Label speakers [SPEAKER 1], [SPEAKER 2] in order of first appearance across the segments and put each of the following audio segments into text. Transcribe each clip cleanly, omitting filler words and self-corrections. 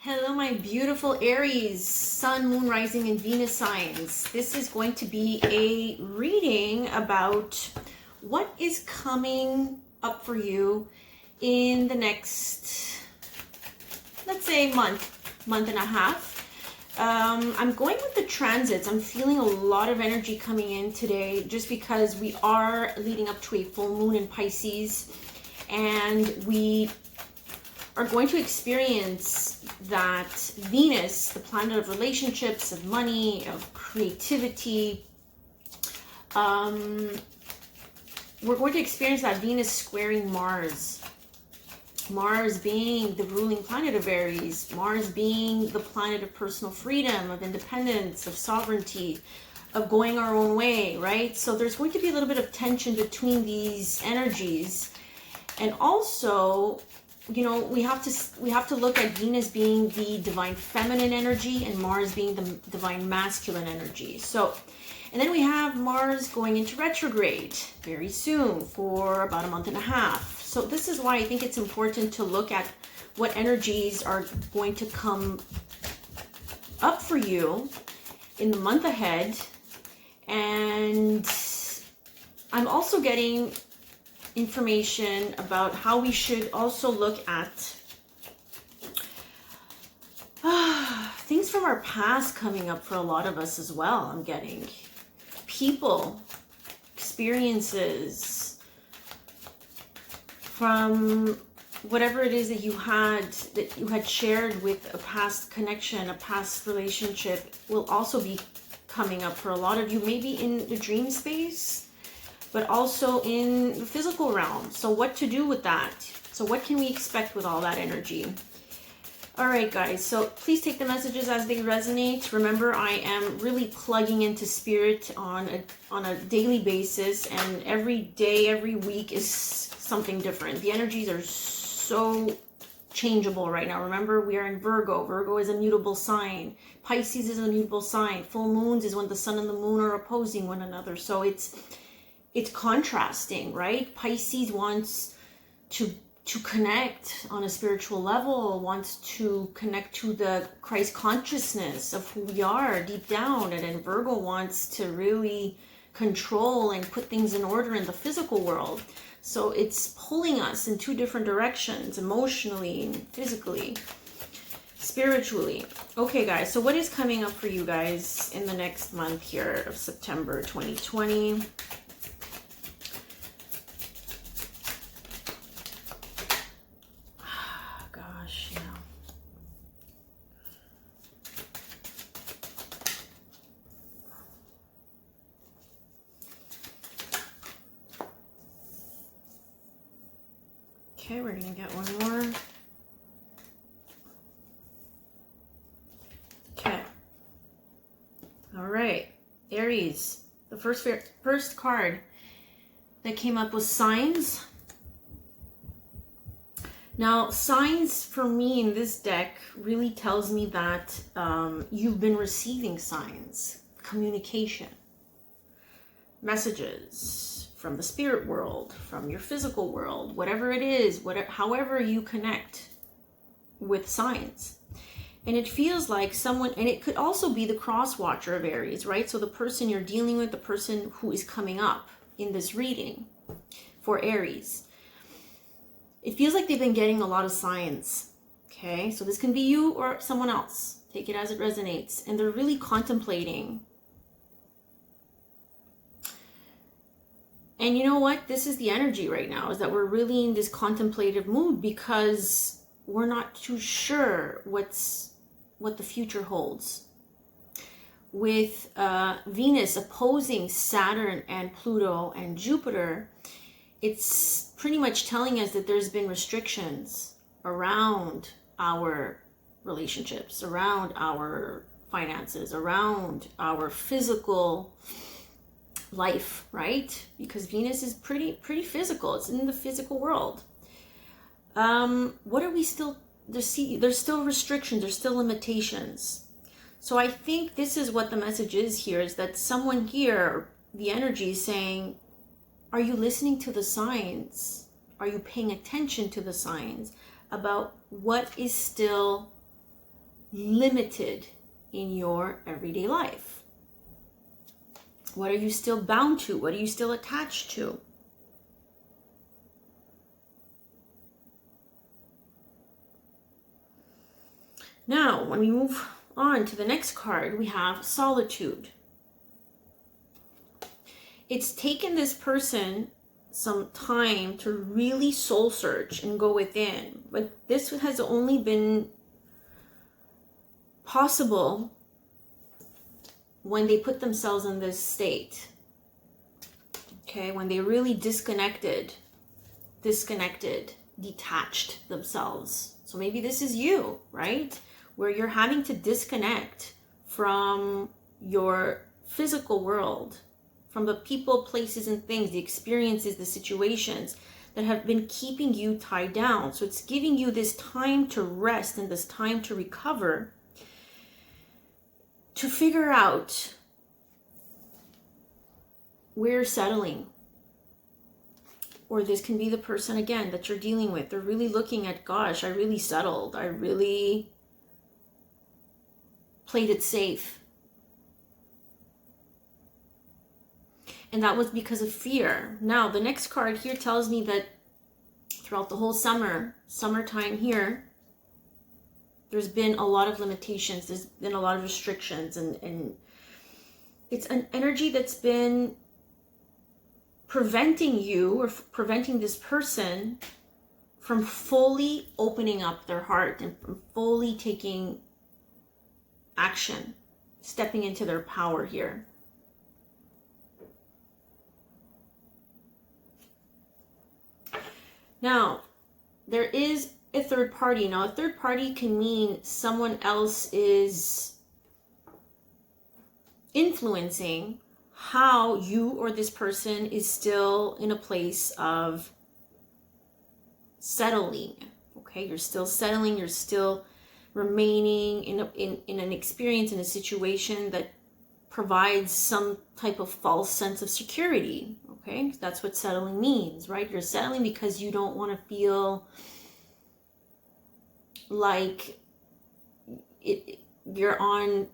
[SPEAKER 1] Hello, my beautiful Aries, Sun, Moon, Rising, and Venus signs. This is going to be a reading about what is coming up for you in the next, let's say, month and a half. I'm going with the transits. I'm feeling a lot of energy coming in today just because we are leading up to a full moon in Pisces, and we are going to experience that Venus, the planet of relationships, of money, of creativity. We're going to experience that Venus squaring Mars. Mars being the ruling planet of Aries. Mars being the planet of personal freedom, of independence, of sovereignty, of going our own way, right? So there's going to be a little bit of tension between these energies. And also, you know, we have to look at Venus being the divine feminine energy and Mars being the divine masculine energy. So, and then we have Mars going into retrograde very soon for about a month and a half. So this is why I think it's important to look at what energies are going to come up for you in the month ahead. And I'm also getting information about how we should also look at things from our past coming up for a lot of us as well. I'm getting people, experiences from whatever it is that you had shared with a past connection, a past relationship will also be coming up for a lot of you, maybe in the dream space, but also in the physical realm. So what to do with that? So what can we expect with all that energy? All right, guys, so please take the messages as they resonate. Remember, I am really plugging into spirit on a daily basis, and every day, every week is something different. The energies are so changeable right now. Remember, we are in Virgo. Virgo is a mutable sign. Pisces is a mutable sign. Full moons is when the sun and the moon are opposing one another. So it's contrasting, right? Pisces wants to connect on a spiritual level, wants to connect to the Christ consciousness of who we are deep down, and then Virgo wants to really control and put things in order in the physical world. So it's pulling us in two different directions, emotionally and physically, spiritually. Okay, guys, so what is coming up for you guys in the next month here of September 2020? Okay, we're going to get one more. Okay. All right. Aries. The first card that came up was signs. Now, signs for me in this deck really tells me that you've been receiving signs, communication, messages from the spirit world, from your physical world, whatever it is, however you connect with signs. And it feels like someone, and it could also be the cross watcher of Aries, right? So the person you're dealing with, the person who is coming up in this reading for Aries. It feels like they've been getting a lot of signs, okay? So this can be you or someone else. Take it as it resonates. And they're really contemplating. And you know what? This is the energy right now, is that we're really in this contemplative mood because we're not too sure what the future holds. With Venus opposing Saturn and Pluto and Jupiter, it's pretty much telling us that there's been restrictions around our relationships, around our finances, around our physical life, right? Because Venus is pretty physical. It's in the physical world. What are we still, there's still restrictions, there's still limitations. So I think this is what the message is here, is that someone here, the energy is saying, are you listening to the signs? Are you paying attention to the signs about what is still limited in your everyday life? What are you still bound to? What are you still attached to? Now, when we move on to the next card, we have solitude. It's taken this person some time to really soul search and go within, but this has only been possible when they put themselves in this state. Okay, when they really disconnected, detached themselves. So maybe this is you, right? Where you're having to disconnect from your physical world, from the people, places, and things, the experiences, the situations that have been keeping you tied down. So it's giving you this time to rest and this time to recover, to figure out where you're settling. Or this can be the person, again, that you're dealing with. They're really looking at, gosh, I really settled. I really played it safe. And that was because of fear. Now, the next card here tells me that throughout the whole summertime here, there's been a lot of limitations. There's been a lot of restrictions. And it's an energy that's been preventing you or preventing this person from fully opening up their heart and from fully taking action, stepping into their power here. Now, there is a third party. Now, a third party can mean someone else is influencing how you or this person is still in a place of settling. Okay, you're still settling, you're still remaining in an experience, in a situation that provides some type of false sense of security. Okay, that's what settling means, right? You're settling because you don't want to feel like you're on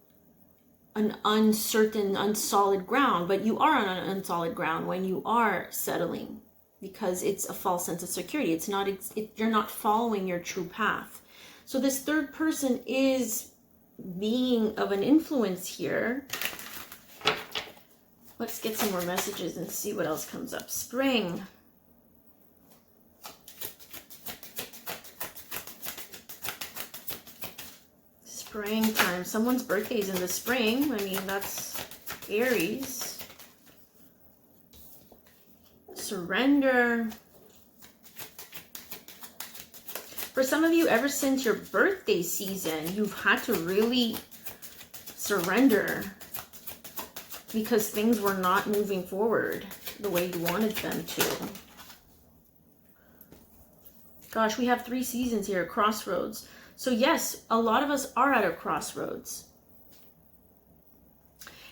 [SPEAKER 1] an uncertain, unsolid ground, but you are on an unsolid ground when you are settling, because it's a false sense of security. It's not, you're not following your true path. So this third person is being of an influence here. Let's get some more messages and see what else comes up. Spring. Springtime. Someone's birthday is in the spring. I mean, that's Aries. Surrender. For some of you, ever since your birthday season, you've had to really surrender because things were not moving forward the way you wanted them to. Gosh, we have 3 seasons here, crossroads. So yes, a lot of us are at a crossroads.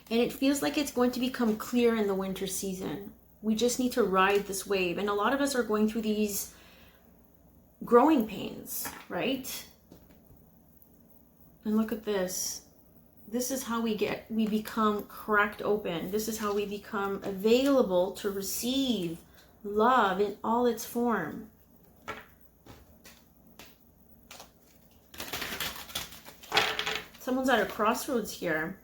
[SPEAKER 1] And it feels like it's going to become clear in the winter season. We just need to ride this wave. And a lot of us are going through these growing pains, right? And look at this. This is how we become cracked open. This is how we become available to receive love in all its form. Someone's at a crossroads here.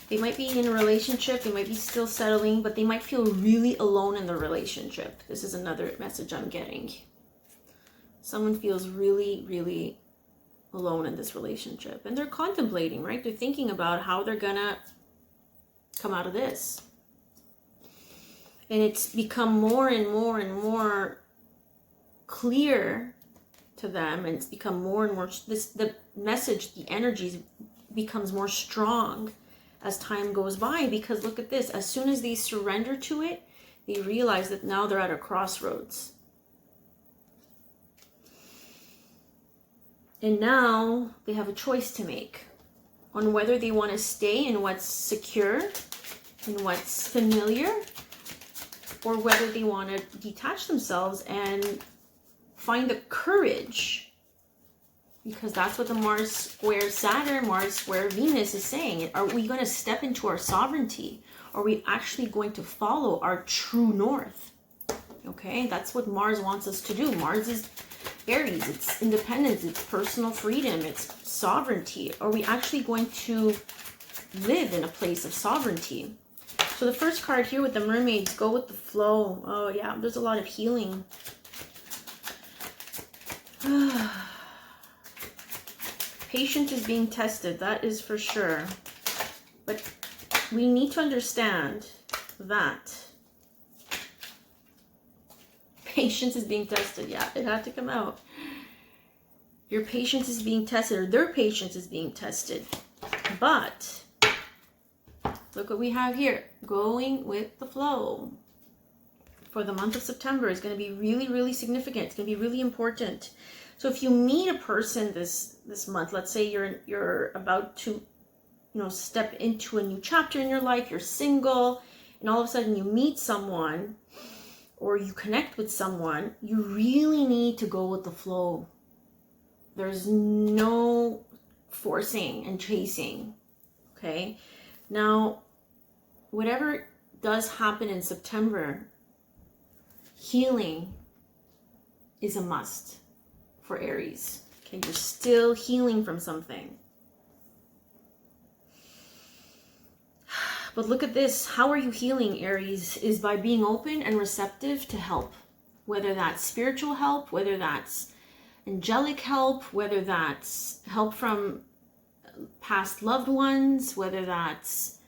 [SPEAKER 1] They might be in a relationship, they might be still settling, but they might feel really alone in the relationship. This is another message I'm getting. Someone feels really, really alone in this relationship. And they're contemplating, right? They're thinking about how they're gonna come out of this. And it's become more and more and more clear to them, and it's become more and more, the message, the energy becomes more strong as time goes by, because look at this, as soon as they surrender to it, they realize that now they're at a crossroads. And now they have a choice to make on whether they want to stay in what's secure and what's familiar, or whether they want to detach themselves and find the courage Because that's what the Mars square Saturn, Mars square Venus is saying. Are we going to step into our sovereignty? Are we actually going to follow our true north? Okay, that's what Mars wants us to do. Mars is Aries, it's independence, it's personal freedom, it's sovereignty. Are we actually going to live in a place of sovereignty? So the first card here with the mermaids, go with the flow. Oh yeah, there's a lot of healing. Patience is being tested, that is for sure. But we need to understand that patience is being tested. Yeah, it had to come out. Your patience is being tested, or their patience is being tested. But look what we have here. Going with the flow. For the month of September is going to be really, really significant. It's going to be really important. So if you meet a person this month, let's say you're about to, step into a new chapter in your life, you're single, and all of a sudden you meet someone or you connect with someone, you really need to go with the flow. There's no forcing and chasing. Okay? Now, whatever does happen in September, healing is a must for Aries. Okay, you're still healing from something. But look at this. How are you healing, Aries? Is by being open and receptive to help. Whether that's spiritual help, whether that's angelic help, whether that's help from past loved ones, whether that's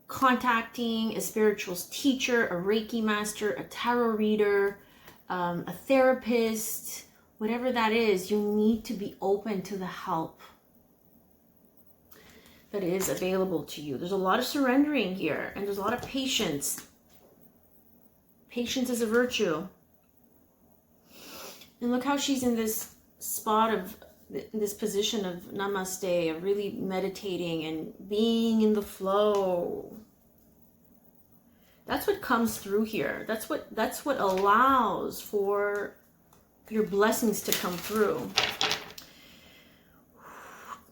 [SPEAKER 1] contacting a spiritual teacher, a Reiki master, a tarot reader, a therapist, whatever that is, you need to be open to the help that is available to you. There's a lot of surrendering here, and there's a lot of patience. Patience is a virtue. And look how she's in this spot of, this position of namaste, of really meditating and being in the flow. That's what comes through here. That's what allows for your blessings to come through.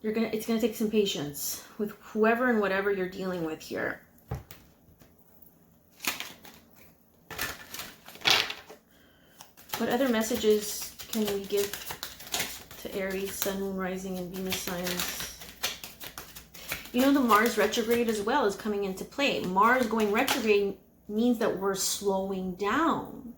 [SPEAKER 1] It's gonna take some patience with whoever and whatever you're dealing with here. What other messages can we give to Aries, Sun, Moon, Rising, and Venus signs? The Mars retrograde as well is coming into play. Mars going retrograde means that we're slowing down.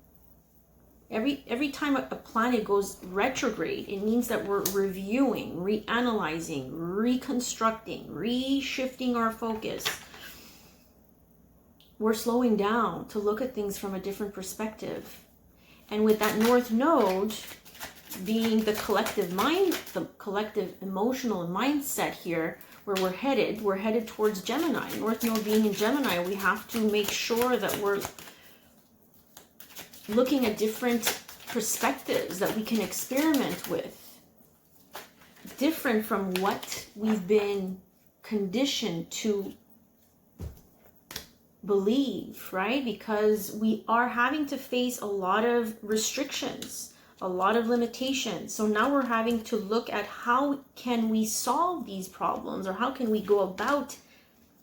[SPEAKER 1] Every time a planet goes retrograde, it means that we're reviewing, reanalyzing, reconstructing, reshifting our focus. We're slowing down to look at things from a different perspective. And with that North Node being the collective mind, the collective emotional mindset here, where we're headed towards Gemini. North Node being in Gemini, we have to make sure that we're looking at different perspectives that we can experiment with, different from what we've been conditioned to believe, right? Because we are having to face a lot of restrictions, a lot of limitations. So now we're having to look at how can we solve these problems, or how can we go about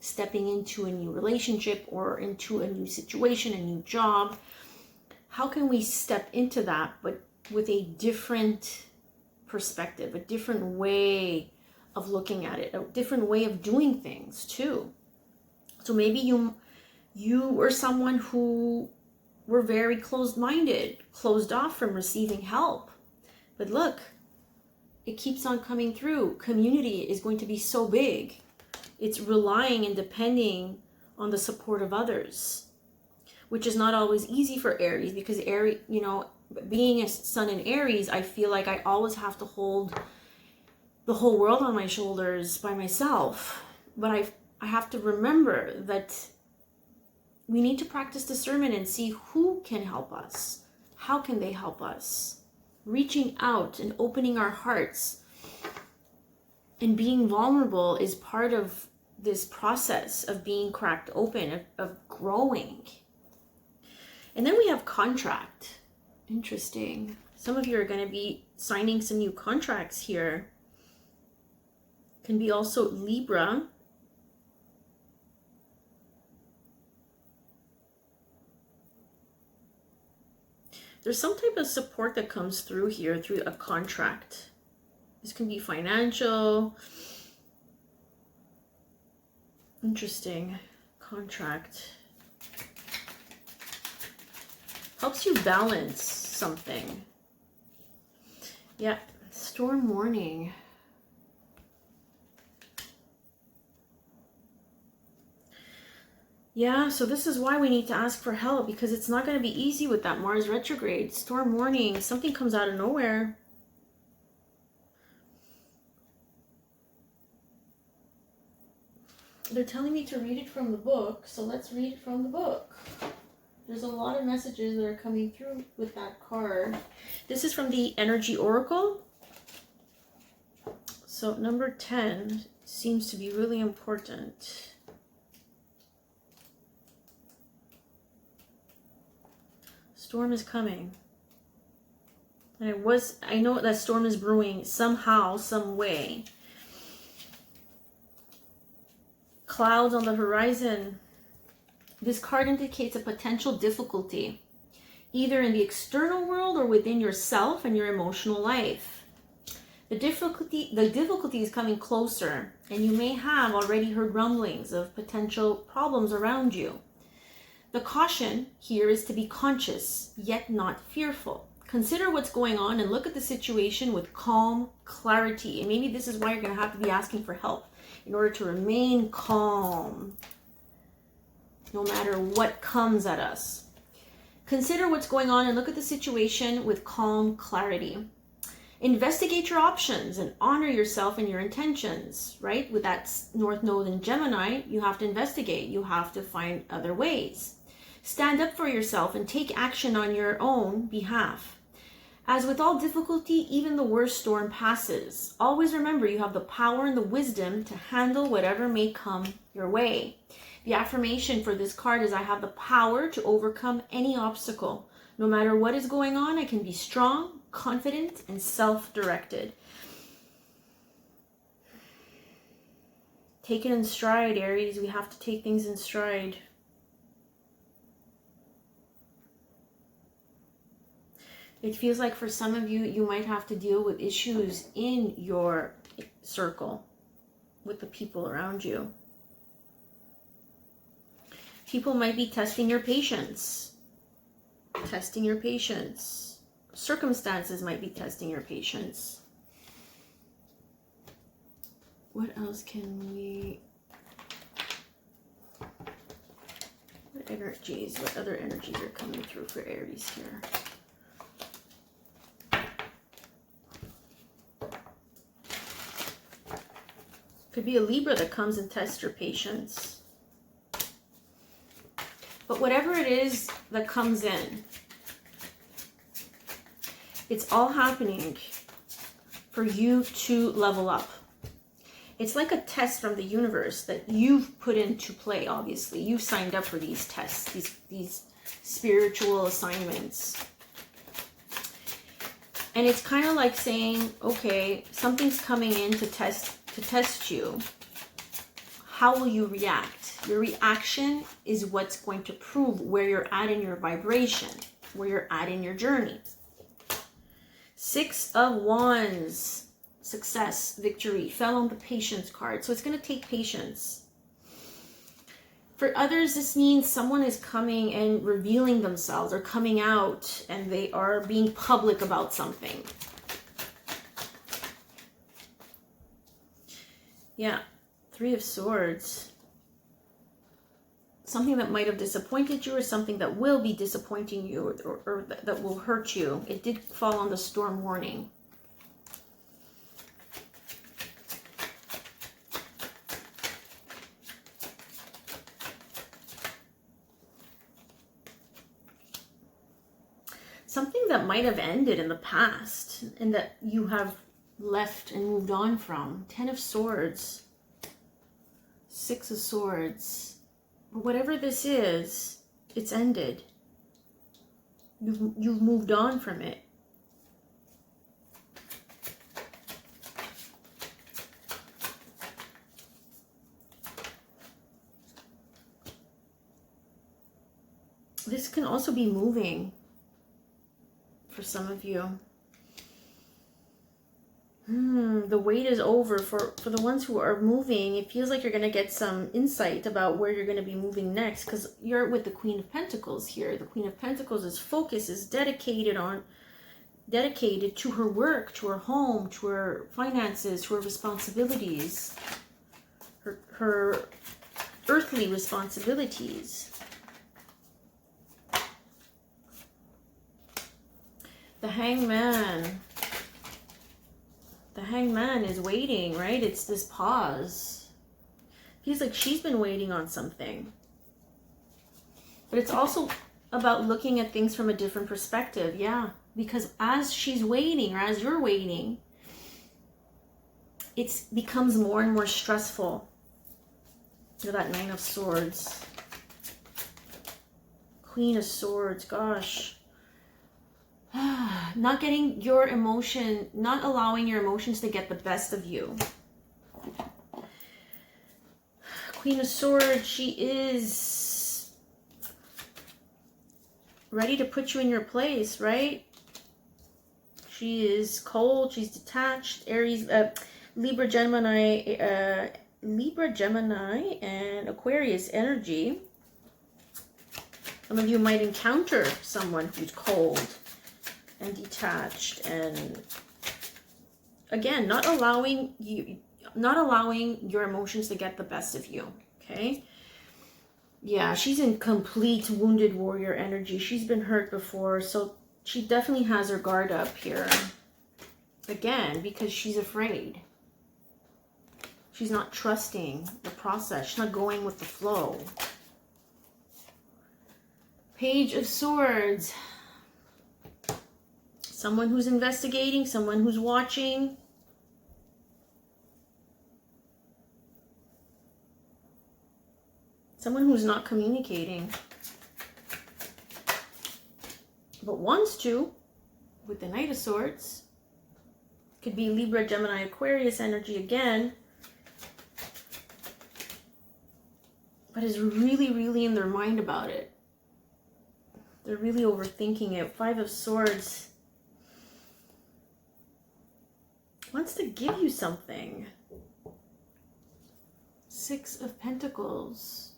[SPEAKER 1] stepping into a new relationship or into a new situation, a new job. How can we step into that, but with a different perspective, a different way of looking at it, a different way of doing things too. So maybe you were someone who were very closed-minded, closed off from receiving help. But look, it keeps on coming through. Community is going to be so big. It's relying and depending on the support of others, which is not always easy for Aries, because Aries, being a Sun in Aries, I feel like I always have to hold the whole world on my shoulders by myself. But I have to remember that we need to practice discernment and see who can help us. How can they help us? Reaching out and opening our hearts and being vulnerable is part of this process of being cracked open, of growing. And then we have contract. Interesting. Some of you are going to be signing some new contracts here. Can be also Libra. There's some type of support that comes through here through a contract. This can be financial. Interesting. Contract. Helps you balance something. Yeah. Storm warning. Yeah, so this is why we need to ask for help, because it's not going to be easy with that Mars retrograde. Storm warning. Something comes out of nowhere. They're telling me to read it from the book, so let's read it from the book. There's a lot of messages that are coming through with that card. This is from the Energy Oracle. So number 10 seems to be really important. Storm is coming. And I know that storm is brewing somehow, some way. Clouds on the horizon. This card indicates a potential difficulty, either in the external world or within yourself and your emotional life. The difficulty is coming closer, and you may have already heard rumblings of potential problems around you. The caution here is to be conscious, yet not fearful. Consider what's going on and look at the situation with calm clarity. And maybe this is why you're going to have to be asking for help in order to remain calm, no matter what comes at us. Consider what's going on and look at the situation with calm clarity. Investigate your options and honor yourself and your intentions, right? With that North Node in Gemini, you have to investigate. You have to find other ways. Stand up for yourself and take action on your own behalf. As with all difficulty, even the worst storm passes. Always remember you have the power and the wisdom to handle whatever may come your way. The affirmation for this card is I have the power to overcome any obstacle. No matter what is going on, I can be strong, confident, and self-directed. Take it in stride, Aries. We have to take things in stride. It feels like for some of you, you might have to deal with issues in your circle with the people around you. People might be testing your patience. Testing your patience. Circumstances might be testing your patience. What else can we... What other energies are coming through for Aries here? Could be a Libra that comes and tests your patience. But whatever it is that comes in, it's all happening for you to level up. It's like a test from the universe that you've put into play, obviously. You've signed up for these tests, these spiritual assignments. And it's kind of like saying, okay, something's coming in to test you. How will you react? Your reaction is what's going to prove where you're at in your vibration, where you're at in your journey. 6 of Wands, success, victory, fell on the patience card. So it's going to take patience. For others, this means someone is coming and revealing themselves or coming out and they are being public about something. Yeah, 3 of Swords. Something that might have disappointed you or something that will be disappointing you or that will hurt you. It did fall on the storm warning. Something that might have ended in the past and that you have left and moved on from. 10 of Swords. 6 of Swords. But whatever this is, it's ended. You've moved on from it. This can also be moving for some of you. The wait is over for the ones who are moving. It feels like you're going to get some insight about where you're going to be moving next, because you're with the Queen of Pentacles here. The Queen of Pentacles is focused, is dedicated to her work, to her home, to her finances, to her responsibilities, her earthly responsibilities. The Hangman. The Hangman is waiting, right? It's this pause. Feels like she's been waiting on something. But it's also about looking at things from a different perspective. Yeah, because as she's waiting, or as you're waiting, it becomes more and more stressful. Look at that Nine of Swords. Queen of Swords, gosh. Not getting your emotion, not allowing your emotions to get the best of you. Queen of Swords, she is ready to put you in your place, right? She is cold, she's detached. Aries, Libra, Gemini, and Aquarius energy. Some of you might encounter someone who's cold and detached, and again, not allowing your emotions to get the best of you. Okay, yeah, she's in complete wounded warrior energy. She's been hurt before, so she definitely has her guard up here again, because she's afraid. She's not trusting the process. She's not going with the flow. Page of Swords. Someone who's investigating, someone who's watching. Someone who's not communicating, but wants to, with the Knight of Swords. Could be Libra, Gemini, Aquarius energy again. But is really, really in their mind about it. They're really overthinking it. Five of Swords wants to give you something. Six of Pentacles.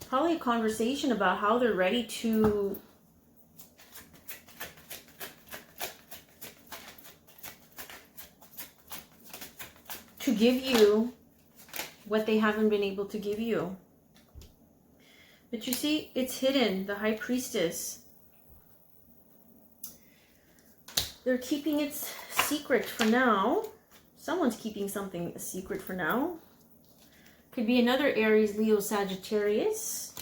[SPEAKER 1] Probably a conversation about how they're ready to give you what they haven't been able to give you. But you see, it's hidden. The High Priestess. They're keeping it secret for now. Someone's keeping something a secret for now. Could be another Aries, Leo, Sagittarius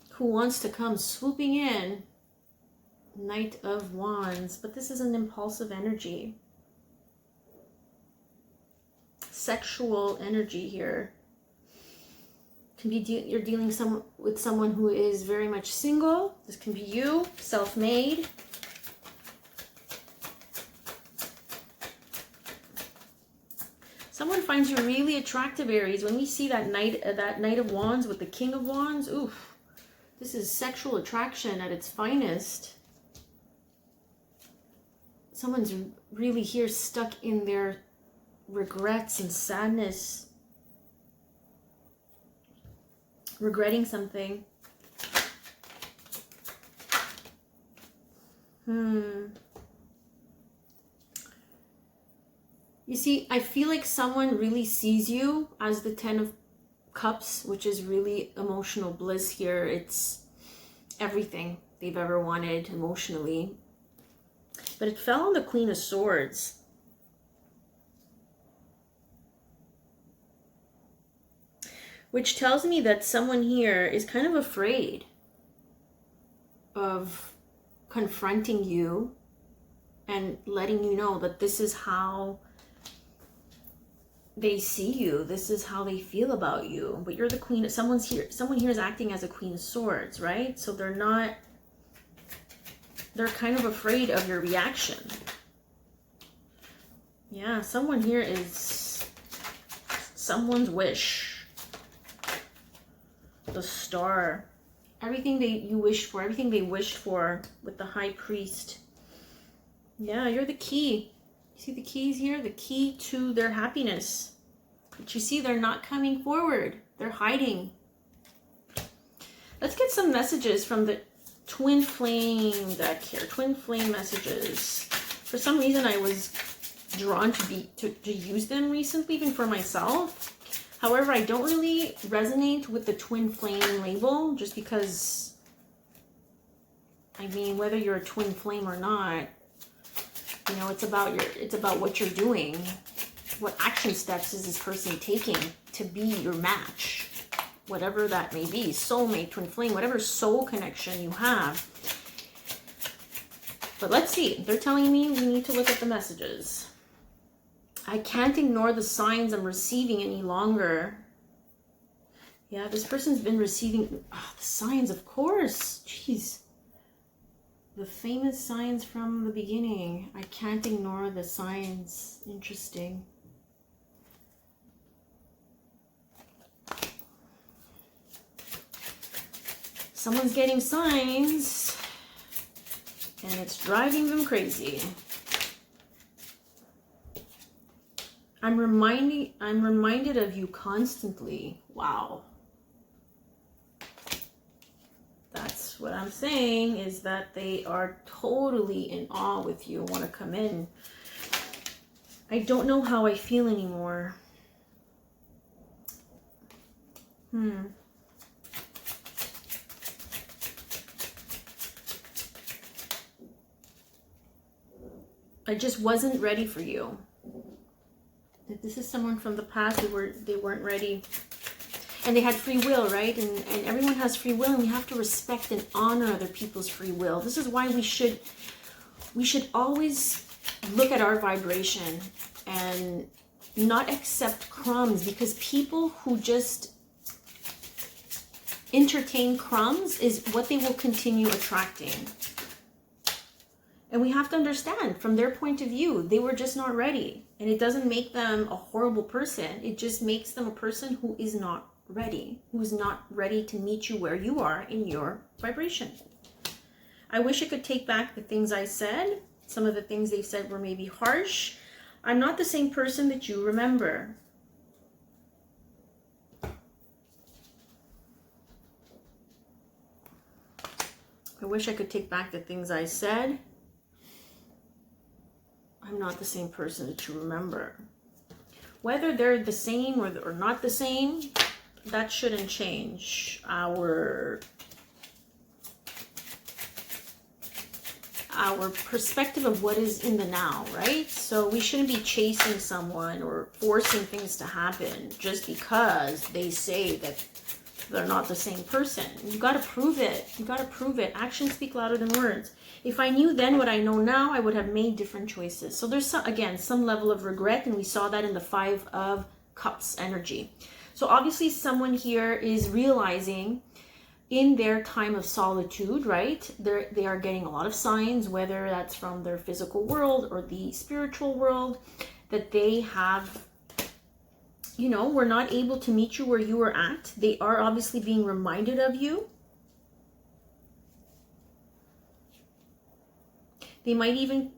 [SPEAKER 1] who wants to come swooping in. Knight of Wands. But this is an impulsive energy. Sexual energy here. Can be you're dealing with someone who is very much single. This can be you, self-made. Someone finds you really attractive, Aries. When we see that Knight of Wands with the King of Wands, oof, this is sexual attraction at its finest. Someone's really here stuck in their regrets and sadness. Regretting something. You see, I feel like someone really sees you as the Ten of Cups, which is really emotional bliss here. It's everything they've ever wanted emotionally. But it fell on the Queen of Swords. Which tells me that someone here is kind of afraid of confronting you and letting you know that this is how they see you. This is how they feel about you. But you're the Queen. Someone here is acting as a Queen of Swords, right? So they're kind of afraid of your reaction. Yeah, someone here is someone's wish. the Star. Everything you wished for, everything they wished for with the High Priest. Yeah, you're the key. You see the keys here? The key to their happiness. But you see, they're not coming forward. They're hiding. Let's get some messages from the Twin Flame deck here. Twin Flame messages. For some reason, I was drawn to use them recently, even for myself. However, I don't really resonate with the Twin Flame label, just because, I mean, whether you're a Twin Flame or not, you know, it's about what you're doing. What action steps is this person taking to be your match? Whatever that may be, soulmate, twin flame, whatever soul connection you have. But let's see. They're telling me we need to look at the messages. I can't ignore the signs I'm receiving any longer. Yeah, this person's been receiving the signs, of course. Jeez. The famous signs from the beginning. I can't ignore the signs. Interesting. Someone's getting signs, and it's driving them crazy. I'm reminded of you constantly. Wow. That's what I'm saying, is that they are totally in awe with you, want to come in. I don't know how I feel anymore. I just wasn't ready for you. If this is someone from the past, they weren't ready. And they had free will, right? And everyone has free will, and we have to respect and honor other people's free will. This is why we should always look at our vibration and not accept crumbs, because people who just entertain crumbs is what they will continue attracting. And we have to understand, from their point of view, they were just not ready. And it doesn't make them a horrible person. It just makes them a person who is not ready, who's not ready to meet you where you are in your vibration. I wish I could take back the things I said. Some of the things they said were maybe harsh. I'm not the same person that you remember. I wish I could take back the things I said. I'm not the same person that you remember. Whether they're the same or not the same, that shouldn't change our perspective of what is in the now, right? So we shouldn't be chasing someone or forcing things to happen just because they say that they're not the same person. You got to prove it. You got to prove it. Actions speak louder than words. If I knew then what I know now, I would have made different choices. So there's, again, some level of regret, and we saw that in the 5 of Cups energy. So obviously someone here is realizing in their time of solitude, right? They are getting a lot of signs, whether that's from their physical world or the spiritual world, that they have, you know, were not able to meet you where you were at. They are obviously being reminded of you. They might even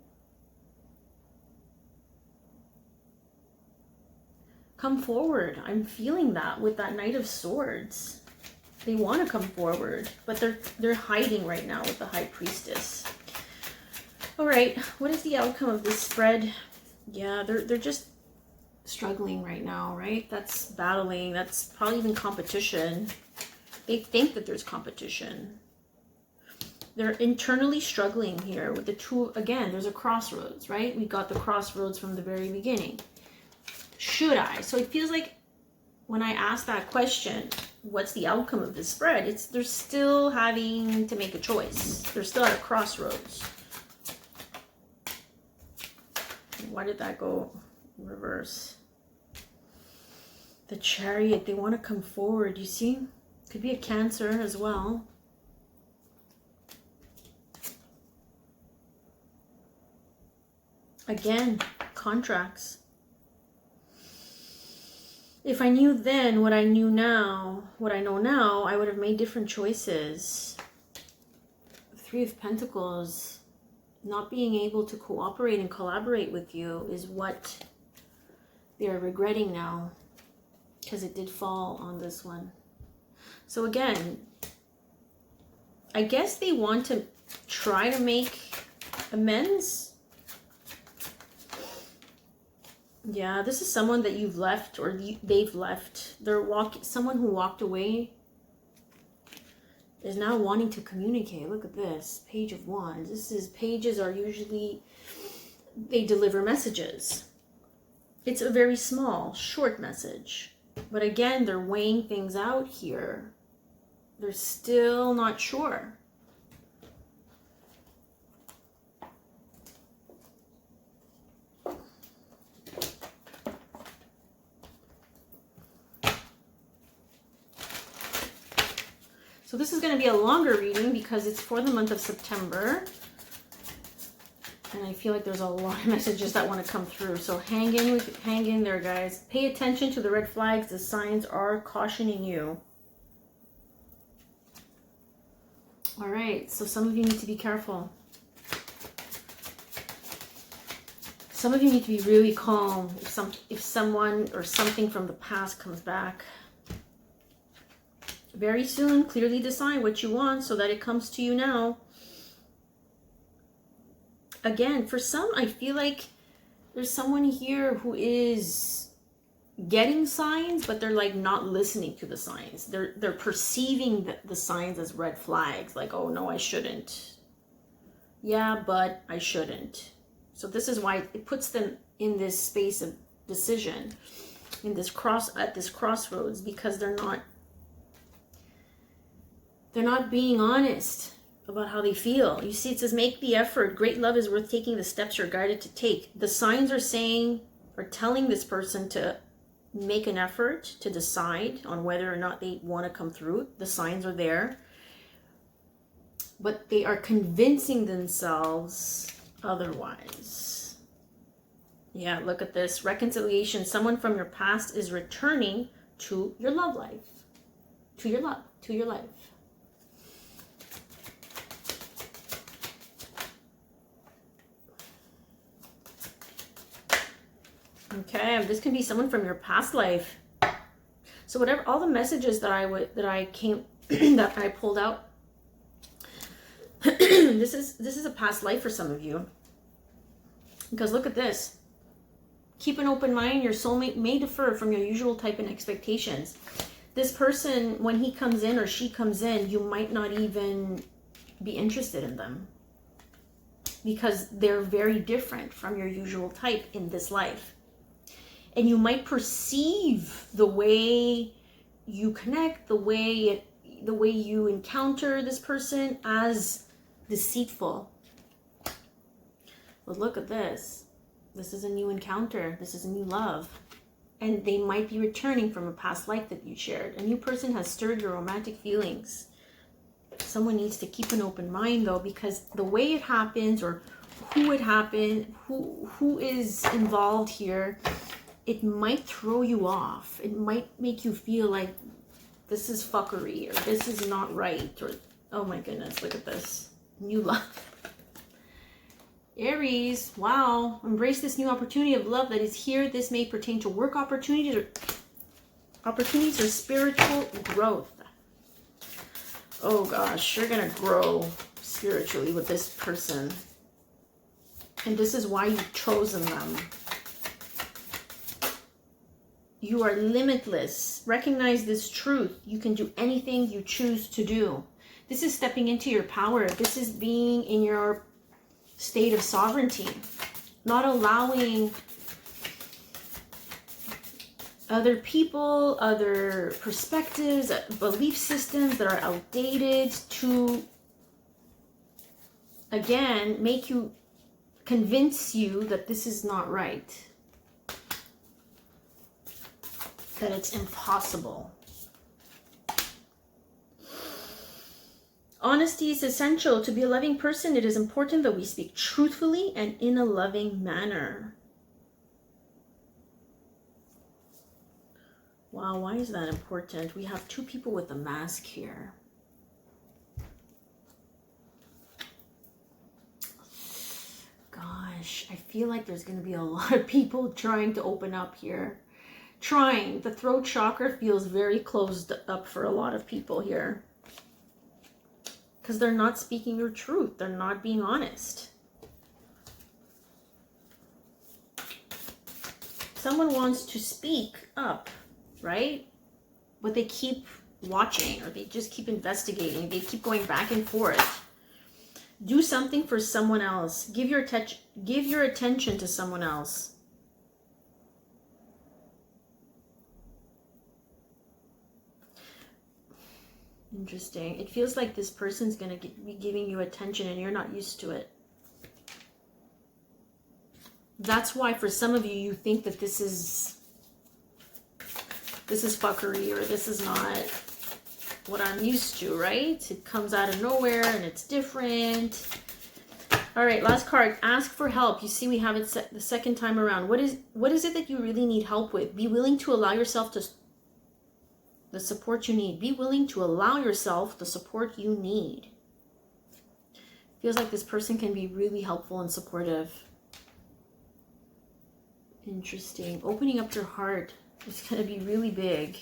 [SPEAKER 1] come forward. I'm feeling that with that Knight of Swords. They want to come forward, but they're hiding right now with the High Priestess. All right, what is the outcome of this spread? Yeah, they're just struggling right now, right? That's battling. That's probably even competition. They think that there's competition. They're internally struggling here with the 2. Again, there's a crossroads, right? We got the crossroads from the very beginning. Should I? So it feels like when I ask that question, what's the outcome of this spread? They're still having to make a choice. They're still at a crossroads. Why did that go in reverse? The Chariot, they want to come forward, you see? Could be a Cancer as well. Again, contracts. If I knew then what I knew now, what I know now, I would have made different choices. Three of Pentacles, not being able to cooperate and collaborate with you is what they're regretting now, because it did fall on this one. So again, I guess they want to try to make amends. Yeah, this is someone that you've left, or they've left. Someone who walked away is now wanting to communicate. Look at this, Page of Wands. Pages are usually, they deliver messages. It's a very small, short message. But again, they're weighing things out here. They're still not sure. So this is going to be a longer reading because it's for the month of September. And I feel like there's a lot of messages that want to come through. So hang in there, guys. Pay attention to the red flags. The signs are cautioning you. All right. So some of you need to be careful. Some of you need to be really calm if someone or something from the past comes back. Very soon, clearly decide what you want so that it comes to you now. Again, for some, I feel like there's someone here who is getting signs, but they're like not listening to the signs. They're perceiving the signs as red flags. Like, oh no, I shouldn't. Yeah, but I shouldn't. So this is why it puts them in this space of decision, at this crossroads, because they're not being honest about how they feel. You see, it says, make the effort. Great love is worth taking the steps you're guided to take. The signs are saying, or telling this person to make an effort to decide on whether or not they want to come through. The signs are there. But they are convincing themselves otherwise. Yeah, look at this. Reconciliation. Someone from your past is returning to your love life. To your life. Okay, this can be someone from your past life. So whatever, all the messages that I pulled out, this is a past life for some of you. Because look at this. Keep an open mind. Your soulmate may differ from your usual type and expectations. This person, when he comes in or she comes in, you might not even be interested in them. Because they're very different from your usual type in this life. And you might perceive the way you connect, the way you encounter this person as deceitful. But look at this. This is a new encounter. This is a new love. And they might be returning from a past life that you shared. A new person has stirred your romantic feelings. Someone needs to keep an open mind, though, because the way it happens, or who it happened, who is involved here, it might throw you off. It might make you feel like this is fuckery, or this is not right, or oh my goodness, look at this. New love. Aries, wow. Embrace this new opportunity of love that is here. This may pertain to work opportunities or spiritual growth. Oh gosh, you're gonna grow spiritually with this person. And this is why you've chosen them. You are limitless. Recognize this truth. You can do anything you choose to do. This is stepping into your power. This is being in your state of sovereignty. Not allowing other people, other perspectives, belief systems that are outdated to, again, convince you that this is not right. That it's impossible. Honesty is essential. To be a loving person, it is important that we speak truthfully and in a loving manner. Wow, why is that important? We have two people with a mask here. Gosh, I feel like there's going to be a lot of people trying to open up here. Trying. The throat chakra feels very closed up for a lot of people here. Because they're not speaking their truth. They're not being honest. Someone wants to speak up, right? But they keep watching, or they just keep investigating. They keep going back and forth. Do something for someone else. Give your attention to someone else. Interesting. It feels like this person's going to be giving you attention and you're not used to it. That's why for some of you, you think that this is fuckery, or this is not what I'm used to, right? It comes out of nowhere and it's different. All right, last card. Ask for help. You see, we have it the second time around. What is it that you really need help with? Be willing to allow yourself to the support you need. Be willing to allow yourself the support you need. Feels like this person can be really helpful and supportive. Interesting. Opening up your heart is going to be really big.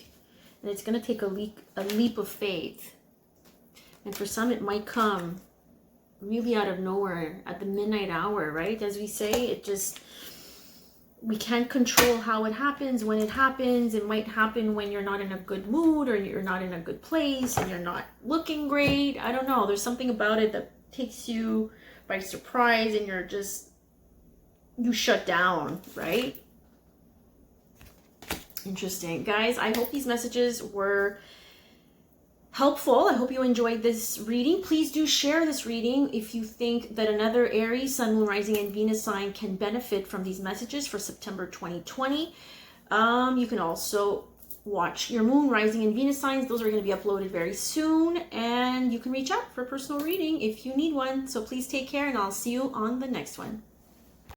[SPEAKER 1] And it's going to take a leap of faith. And for some, it might come really out of nowhere at the midnight hour, right? As we say, we can't control how it happens, when it happens. It might happen when you're not in a good mood, or you're not in a good place, and you're not looking great. I don't know. There's something about it that takes you by surprise, and you shut down, right? Interesting. Guys, I hope these messages were helpful. I hope you enjoyed this reading. Please do share this reading if you think that another Aries, Sun, Moon, Rising, and Venus sign can benefit from these messages for September 2020. You can also watch your Moon, Rising, and Venus signs. Those are going to be uploaded very soon. And you can reach out for a personal reading if you need one. So please take care, and I'll see you on the next one.